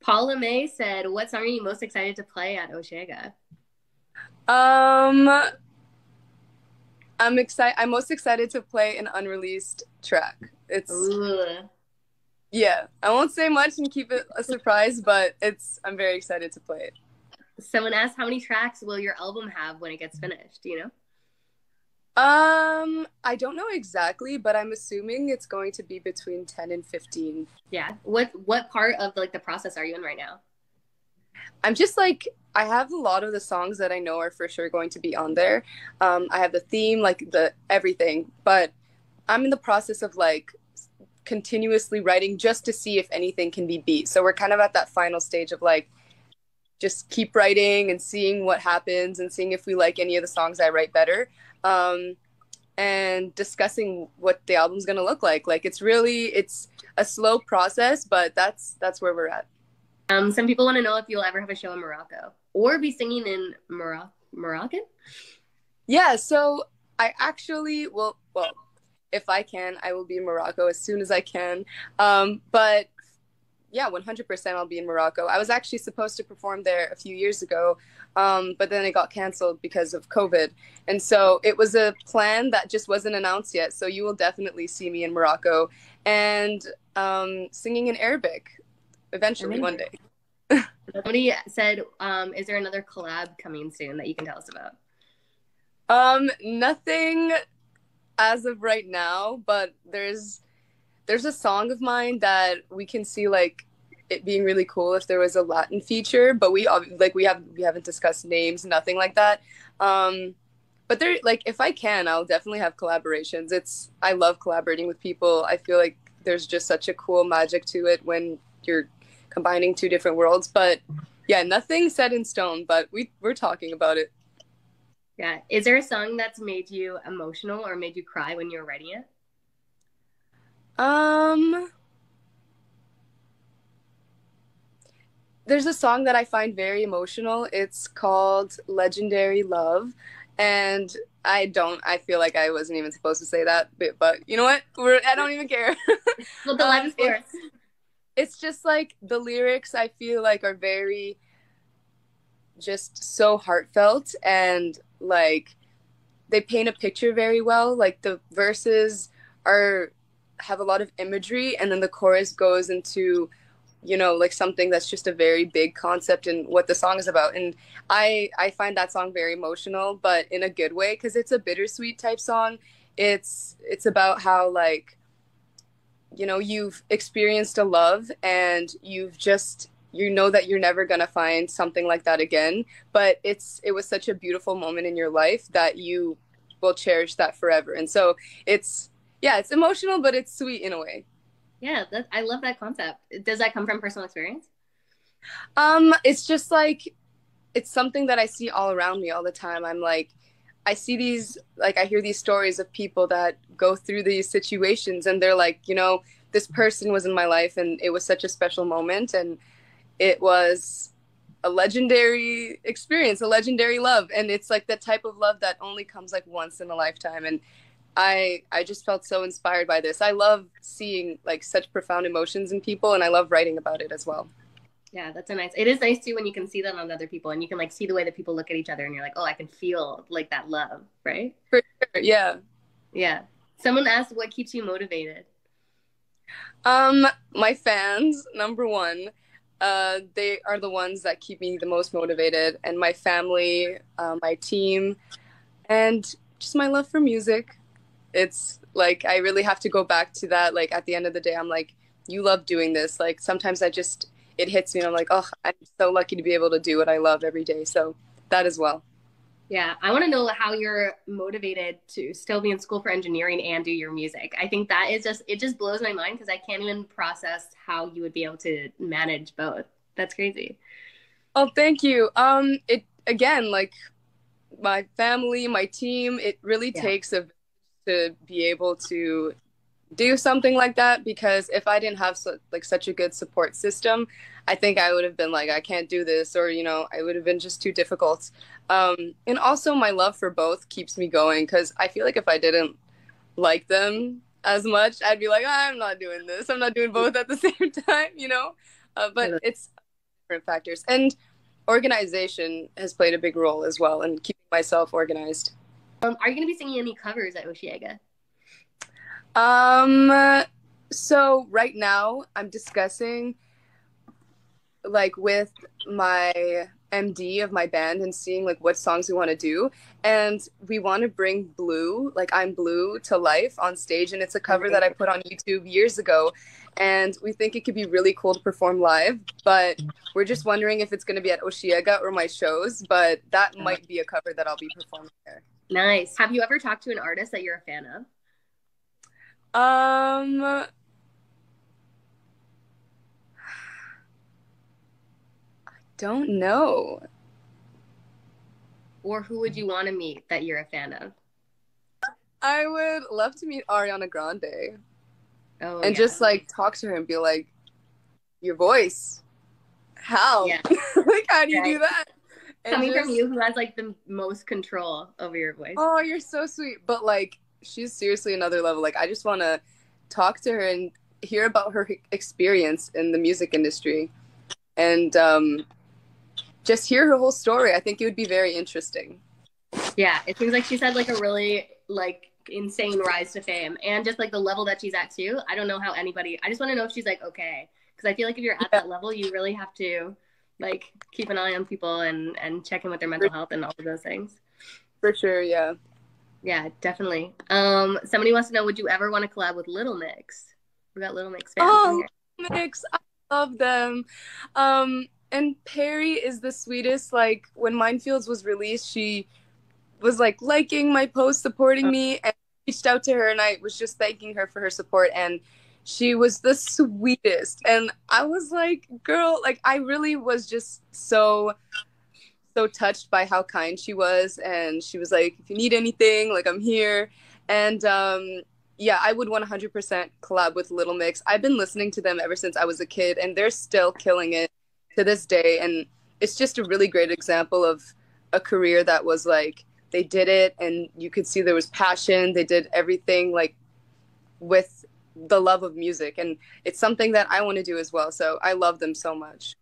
Paula May said, "What song are you most excited to play at Oshiega?" Um, I'm excited. I'm most excited to play an unreleased track. It's Ooh. Yeah. I won't say much and keep it a surprise, but I'm very excited to play it. Someone asked, "How many tracks will your album have when it gets finished?" Do you know? I don't know exactly, but I'm assuming it's going to be between 10 and 15. Yeah. What part of like the process are you in right now? I'm just like I have a lot of the songs that I know are for sure going to be on there. I have the theme, like the everything, but I'm in the process of like continuously writing just to see if anything can be beat. So we're kind of at that final stage of like just keep writing and seeing what happens and seeing if we like any of the songs I write better. Um, and discussing what the album's gonna look like. Like it's a slow process, but that's where we're at. Some people want to know if you'll ever have a show in Morocco or be singing in Moroccan. Yeah, so I actually will, well, if I can, I will be in Morocco as soon as I can. But yeah, 100% I'll be in Morocco. I was actually supposed to perform there a few years ago, but then it got canceled because of COVID. And so it was a plan that just wasn't announced yet. So you will definitely see me in Morocco and singing in Arabic eventually one Amazing. day. Somebody said, "Is there another collab coming soon that you can tell us about?" Nothing as of right now, but there's a song of mine that we can see like it being really cool if there was a Latin feature, but we haven't discussed names, nothing like that. Um, but there like if I can, I'll definitely have collaborations. I love collaborating with people. I feel like there's just such a cool magic to it when you're combining two different worlds. But yeah, nothing set in stone, but we're talking about it. Yeah. Is there a song that's made you emotional or made you cry when you were writing it? Um, there's a song that I find very emotional. It's called Legendary Love. And I feel like I wasn't even supposed to say that, but you know what? I don't even care. Well, the live is for us. It's just like the lyrics I feel like are very just so heartfelt and like they paint a picture very well. Like the verses are have a lot of imagery and then the chorus goes into like something that's just a very big concept and what the song is about. And I find that song very emotional, but in a good way because it's a bittersweet type song. It's about how like you've experienced a love and you know that you're never going to find something like that again, but it was such a beautiful moment in your life that you will cherish that forever. And so it's yeah, it's emotional but it's sweet in a way. Yeah, I love that concept. Does that come from personal experience? It's just like it's something that I see all around me all the time. I'm like, I see these, like, I hear these stories of people that go through these situations and they're like, this person was in my life and it was such a special moment and it was a legendary experience, a legendary love. And it's like the type of love that only comes like once in a lifetime. And I just felt so inspired by this. I love seeing like such profound emotions in people and I love writing about it as well. Yeah, that's a nice. It is nice too when you can see that on other people and you can like see the way that people look at each other and you're like, oh, I can feel like that love, right? For sure, yeah. Yeah. Someone asked what keeps you motivated. My fans, number one, they are the ones that keep me the most motivated, and my family, my team, and just my love for music. It's like I really have to go back to that. Like at the end of the day, I'm like, you love doing this. Like sometimes it hits me, and I'm like, oh, I'm so lucky to be able to do what I love every day. So that as well. Yeah, I want to know how you're motivated to still be in school for engineering and do your music. I think that is just it just blows my mind because I can't even process how you would be able to manage both. That's crazy. Oh, thank you. It again, like my family, my team, it really Yeah. takes a to be able to do something like that because if I didn't have like such a good support system, I think I would have been like I can't do this or I would have been just too difficult. And also my love for both keeps me going because I feel like if I didn't like them as much, I'd be like I'm not doing this. I'm not doing both at the same time. But Totally. different factors. And organization has played a big role as well in keeping myself organized. Are you going to be singing any covers at Oshiega? So right now I'm discussing like with my MD of my band and seeing like what songs we want to do, and we want to bring Blue, like I'm Blue, to life on stage, and it's a cover that I put on YouTube years ago, and we think it could be really cool to perform live, but we're just wondering if it's going to be at Oshiega or my shows, but that might be a cover that I'll be performing there. Nice. Have you ever talked to an artist that you're a fan of? Don't know. Or who would you want to meet that you're a fan of? I would love to meet Ariana Grande. Oh, and just like talk to her and be like, your voice, how? Yeah. Like, how do you do that? And coming from you, who has like the most control over your voice. Oh, you're so sweet. But like, she's seriously another level. Like, I just want to talk to her and hear about her experience in the music industry, and just hear her whole story. I think it would be very interesting. Yeah, it seems like she's had like a really like insane rise to fame, and just like the level that she's at too. I don't know how anybody, I just want to know if she's like okay, because I feel like if you're at that level, you really have to like keep an eye on people and check in with their mental health and all of those things. For sure. Yeah, definitely. Somebody wants to know, would you ever want to collab with Little Mix? We got Little Mix fans in here. Little Mix, I love them. And Perry is the sweetest. Like, when Minefields was released, she was like liking my post, supporting me, and I reached out to her and I was just thanking her for her support, and she was the sweetest. And I was like, girl, like, I really was just so touched by how kind she was. And she was like, if you need anything, like, I'm here. And yeah, I would 100% collab with Little Mix. I've been listening to them ever since I was a kid, and they're still killing it to this day. And it's just a really great example of a career that was like, they did it and you could see there was passion. They did everything like with the love of music, and it's something that I want to do as well. So I love them so much.